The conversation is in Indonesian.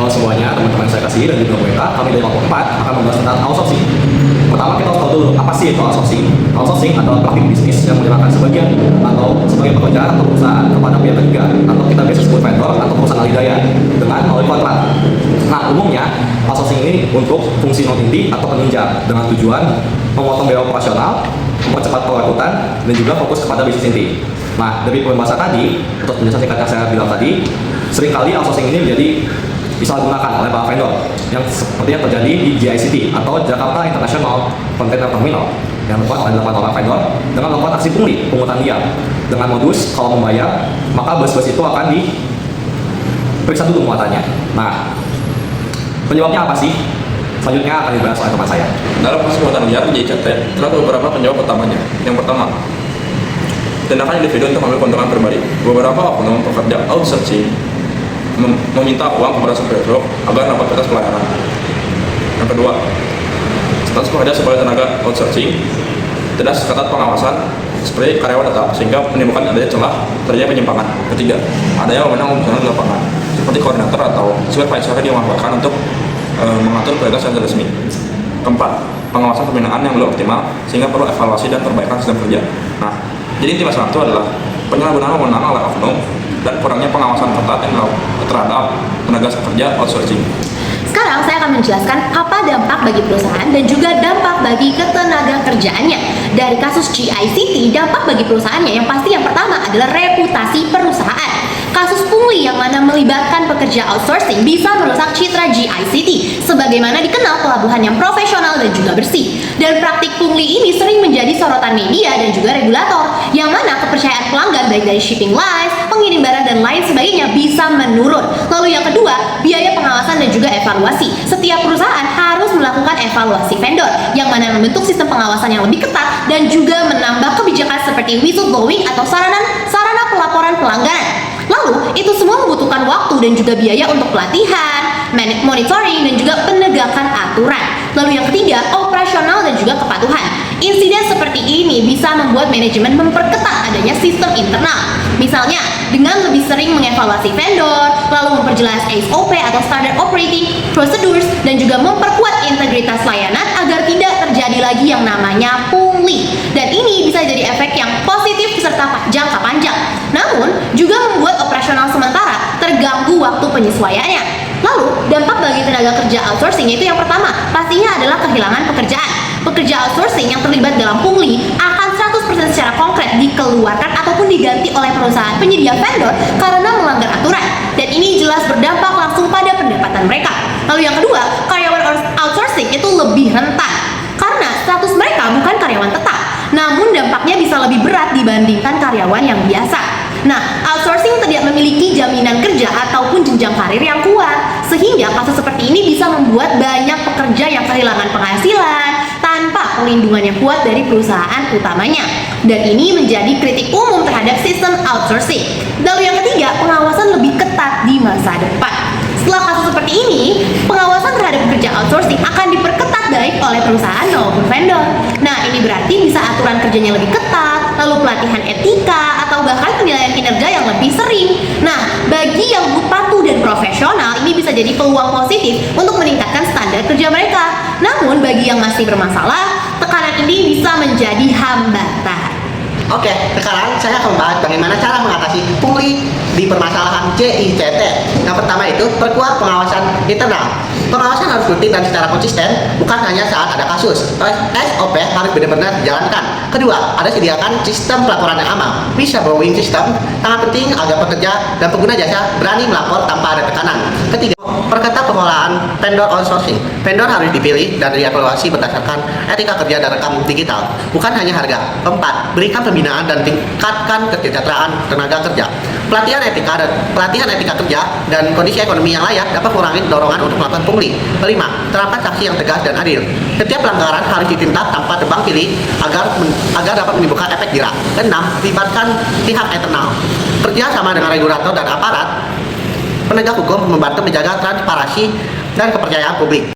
Halo semuanya, teman-teman saya kasih dan juga mereka, kami dari kelompok 4 akan membahas tentang outsourcing. Pertama kita harus tahu dulu apa sih itu outsourcing. Outsourcing adalah praktik bisnis yang menyerahkan sebagian atau sebagian pekerjaan atau perusahaan kepada pihak ketiga, atau kita biasa sebut vendor atau perusahaan alidaya dengan melalui kontrak. Nah, umumnya outsourcing ini untuk fungsi non inti atau penunjang dengan tujuan memotong biaya operasional, mempercepat perekrutan, dan juga fokus kepada bisnis inti. Nah, dari pembahasan tadi, untuk penjelasan singkat yang saya bilang tadi, seringkali outsourcing ini menjadi disalahgunakan oleh para vendor yang seperti yang terjadi di GICT atau Jakarta International Container Terminal yang dilakukan oleh 8 orang vendor dengan melakukan aksi pungli, pungutan diam dengan modus kalau membayar maka bus-bus itu akan diperiksa dulu muatannya. Nah, penyebabnya apa sih? Selanjutnya akan dibahas oleh teman saya. Dalam kasus pungutan liar GICT terdapat beberapa penyebab utamanya. Yang pertama, tindakan individu untuk mengambil keuntungan pribadi. Beberapa oknum pekerja outsourcing meminta uang kepada supir truk agar dapat batas pelayanan. Yang kedua, status pekerja sebagai tenaga outsourcing tidak seketat pengawasan seperti karyawan tetap sehingga menimbulkan adanya celah terjadi penyimpangan. Ketiga, adanya wewenang di lapangan seperti koordinator atau supervisor yang dimanfaatkan untuk mengatur prioritas yang resmi. Keempat, pengawasan pembinaan yang belum optimal sehingga perlu evaluasi dan perbaikan sistem kerja. Nah, jadi inti masalah itu adalah penyalahgunaan wewenang oleh oknum dan kurangnya pengawasan ketat yang terhadap tenaga kerja outsourcing. Sekarang saya akan menjelaskan apa dampak bagi perusahaan dan juga dampak bagi ketenaga kerjaannya. Dari kasus GICT, dampak bagi perusahaannya yang pasti yang pertama adalah reputasi perusahaan. Kasus pungli yang mana melibatkan pekerja outsourcing bisa merusak citra GICT sebagaimana dikenal pelabuhan yang profesional dan juga bersih. Dan praktik pungli ini sering menjadi sorotan media dan juga regulator yang mana kepercayaan pelanggan baik dari shipping lines, pengirim barang dan lain sebagainya bisa menurun. Lalu yang kedua, biaya pengawasan dan juga evaluasi. Setiap perusahaan harus melakukan evaluasi vendor yang mana membentuk sistem pengawasan yang lebih ketat dan juga menambah kebijakan seperti whistleblowing atau sarana pelaporan pelanggaran. Lalu, itu semua membutuhkan waktu dan juga biaya untuk pelatihan, monitoring, dan juga penegakan aturan. Lalu yang ketiga, operasional dan juga kepatuhan. Insiden seperti ini bisa membuat manajemen memperketat adanya sistem internal. Misalnya, dengan lebih sering mengevaluasi vendor, lalu memperjelas SOP atau Standard Operating Procedures, dan juga memperkuat integritas layanan agar tidak terjadi lagi yang namanya pungli. Dan ini bisa jadi efek yang positif serta jangka panjang. Namun, juga membuat operasional sementara terganggu waktu penyesuaiannya. Lalu, dampak bagi tenaga kerja outsourcing itu yang pertama, pastinya adalah kehilangan pekerjaan. Pekerja outsourcing yang terlibat dalam pungli akan 100% secara konkret dikeluarkan ataupun diganti oleh perusahaan penyedia vendor karena melanggar aturan. Dan ini jelas berdampak langsung pada pendapatan mereka. Lalu yang kedua, karyawan outsourcing itu lebih rentan karena status mereka bukan karyawan tetap. Namun dampaknya bisa lebih berat dibandingkan karyawan yang biasa. Nah, outsourcing tidak memiliki jaminan kerja ataupun jenjang karir yang kuat, sehingga kasus seperti ini bisa membuat banyak pekerja yang kehilangan penghasilan tanpa perlindungan yang kuat dari perusahaan utamanya. Dan ini menjadi kritik umum terhadap sistem outsourcing. Lalu yang ketiga, pengawasan lebih ketat di masa depan. Setelah kasus seperti ini, pengawasan terhadap pekerja outsourcing akan diperketat baik oleh perusahaan maupun vendor. Nah, ini berarti bisa aturan kerjanya lebih ketat, lalu pelatihan etika, atau bahkan penilaian kinerja yang lebih sering. Nah, bagi yang patuh dan profesional, ini bisa jadi peluang positif untuk meningkatkan standar kerja mereka. Namun, bagi yang masih bermasalah, tekanan ini bisa menjadi hambatan. Oke, sekarang saya akan membahas bagaimana cara mengatasi pungli di permasalahan GICT. Yang pertama itu perkuat pengawasan internal. Pengawasan harus rutin dan secara konsisten, bukan hanya saat ada kasus. SOP harus benar-benar dijalankan. Kedua, ada sediakan sistem pelaporan yang aman. Whistleblowing system sangat penting agar pekerja dan pengguna jasa berani melapor tanpa ada tekanan. Ketiga, perketat pengelolaan vendor outsourcing. Vendor harus dipilih dan dievaluasi berdasarkan etika kerja dan rekam digital, bukan hanya harga. Keempat, berikan pembinaan dan tingkatkan kesejahteraan tenaga kerja. Pelatihan etika kerja dan kondisi ekonomi yang layak dapat mengurangi dorongan untuk melakukan pungli. Kelima, terapkan sanksi yang tegas dan adil. Setiap pelanggaran harus ditindak tanpa tebang pilih agar dapat menimbulkan efek jerak. Keenam, libatkan pihak eksternal. Kerja sama dengan regulator dan aparat penegak hukum membantu menjaga transparansi dan kepercayaan publik.